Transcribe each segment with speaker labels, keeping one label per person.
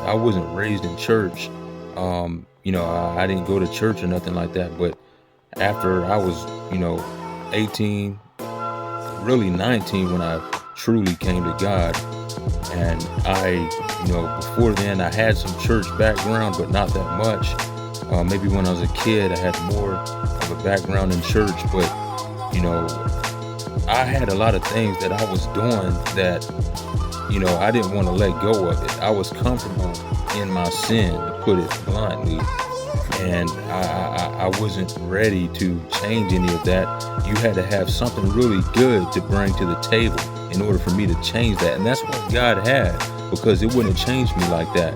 Speaker 1: I wasn't raised in church. I didn't go to church or nothing like that. But after I was, 18, really 19, when I truly came to God, and before then I had some church background, but not that much. Maybe when I was a kid, I had more of a background in church, but I had a lot of things that I was doing that, I didn't want to let go of it. I was comfortable in my sin, to put it bluntly, and I wasn't ready to change any of that. You had to have something really good to bring to the table in order for me to change that, and that's what God had, because it wouldn't change me like that.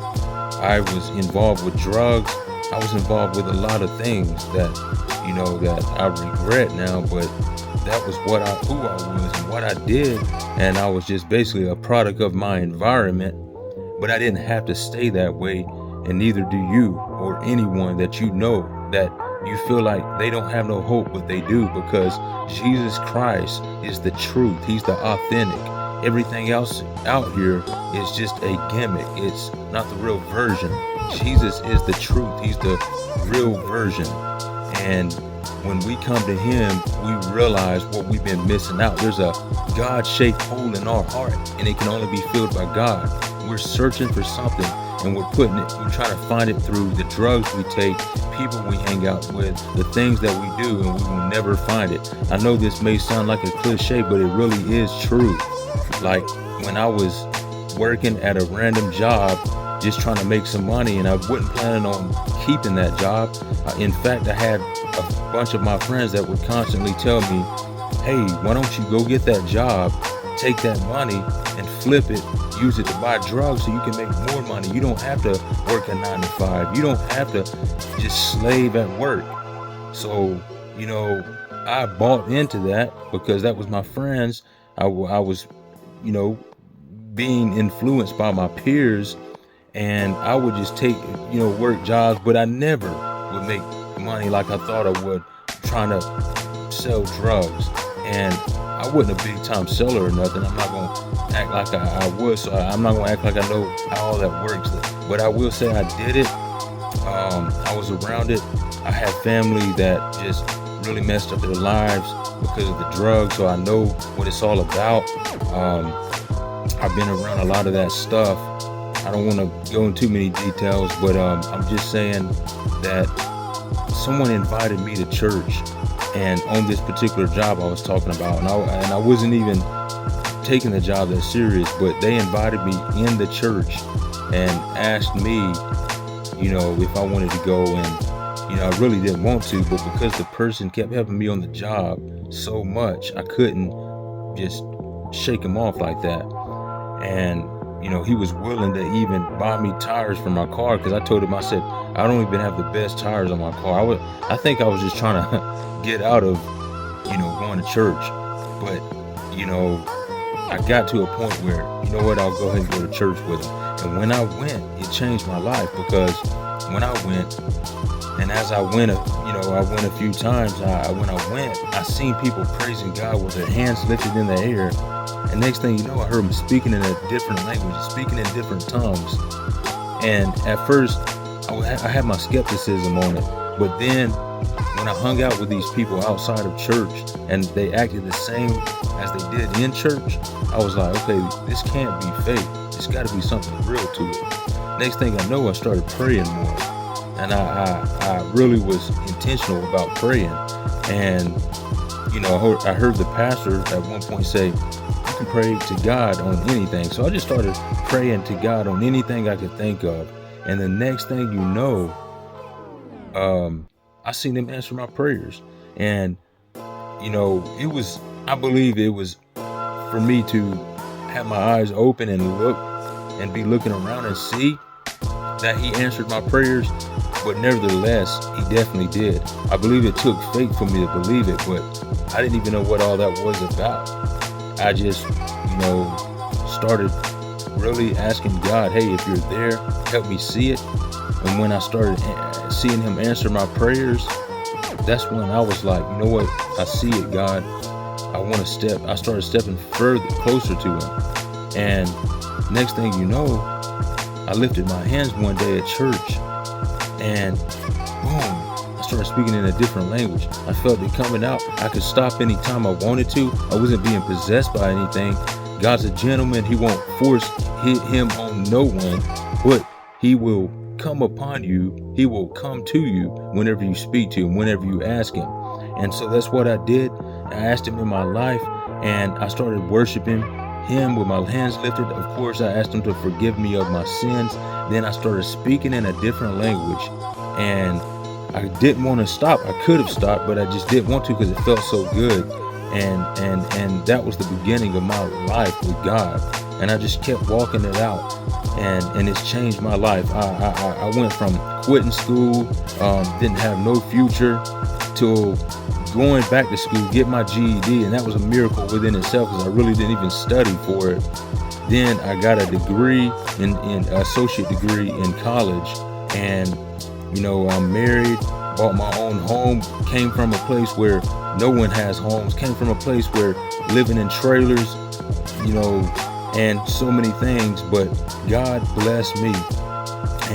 Speaker 1: I was involved with drugs. I was involved with a lot of things that, that I regret now, but that was who I was and what I did, and I was just basically a product of my environment. But I didn't have to stay that way, and neither do you or anyone that that you feel like they don't have no hope, but they do, because Jesus Christ is the truth. He's the authentic. Everything else out here is just a gimmick. It's not the real version. Jesus is the truth. He's the real version. And when we come to him, we realize what we've been missing out. There's a God-shaped hole in our heart, and it can only be filled by God. We're searching for something, and we're trying to find it through the drugs we take, people we hang out with, the things that we do, and we will never find it. I know this may sound like a cliche, but it really is true. Like when I was working at a random job, just trying to make some money, and I wasn't planning on keeping that job. In fact, I had a bunch of my friends that would constantly tell me, hey, why don't you go get that job, take that money and flip it, use it to buy drugs so you can make more money. You don't have to work a 9 to 5. You don't have to just slave at work. So, I bought into that because that was my friends. I was, being influenced by my peers, and I would just take, work jobs, but I never would make money like I thought I would trying to sell drugs. And I wasn't a big time seller or nothing. I'm not going to act like I was, so I'm not going to act like I know how all that works. But I will say I did it. I was around it. I had family that just really messed up their lives because of the drugs, so I know what it's all about. I've been around a lot of that stuff. I don't want to go into too many details, but I'm just saying that someone invited me to church, and on this particular job I was talking about, and I wasn't even taking the job that serious, but they invited me in the church and asked me, if I wanted to go, and I really didn't want to, but because the person kept helping me on the job so much, I couldn't just shake him off like that. And he was willing to even buy me tires for my car, because I told him, I said, I don't even have the best tires on my car. I think I was just trying to get out of, going to church. But, I got to a point where, I'll go ahead and go to church with him. And when I went, it changed my life, because when I went, and as I went, I went a few times, when I went, I seen people praising God with their hands lifted in the air. And next thing you know, I heard them speaking in a different language, speaking in different tongues. And at first, I had my skepticism on it. But then, when I hung out with these people outside of church, and they acted the same as they did in church, I was like, okay, this can't be fake. There's got to be something real to it. Next thing I know, I started praying more. And I really was intentional about praying. And, I heard the pastor at one point say, you can pray to God on anything. So I just started praying to God on anything I could think of. And the next thing you know, I seen him answer my prayers. And, I believe it was for me to have my eyes open and look and be looking around and see that he answered my prayers. But nevertheless, he definitely did. I believe it took faith for me to believe it, but I didn't even know what all that was about. I just, started really asking God, hey, if you're there, help me see it. And when I started seeing him answer my prayers, that's when I was like, you know what? I see it, God. I want to step. I started stepping closer to him. And next thing you know, I lifted my hands one day at church, and boom, I started speaking in a different language. I felt it coming out. I could stop anytime I wanted to. I wasn't being possessed by anything. God's a gentleman. He won't force him on no one, but he will come upon you. He will come to you whenever you speak to him, whenever you ask him. And so that's what I did. I asked him in my life, and I started worshiping him with my hands lifted. Of course, I asked him to forgive me of my sins. Then I started speaking in a different language, and I didn't want to stop. I could have stopped, but I just didn't want to because it felt so good. And that was the beginning of my life with God. And I just kept walking it out, and it's changed my life. I went from quitting school, didn't have no future, to going back to school, get my GED, and that was a miracle within itself because I really didn't even study for it. Then I got a degree, in associate degree in college, and I'm married, bought my own home, came from a place where no one has homes, came from a place where living in trailers, and so many things, but God blessed me.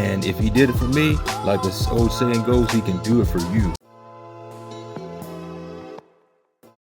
Speaker 1: And if he did it for me, like the old saying goes, he can do it for you.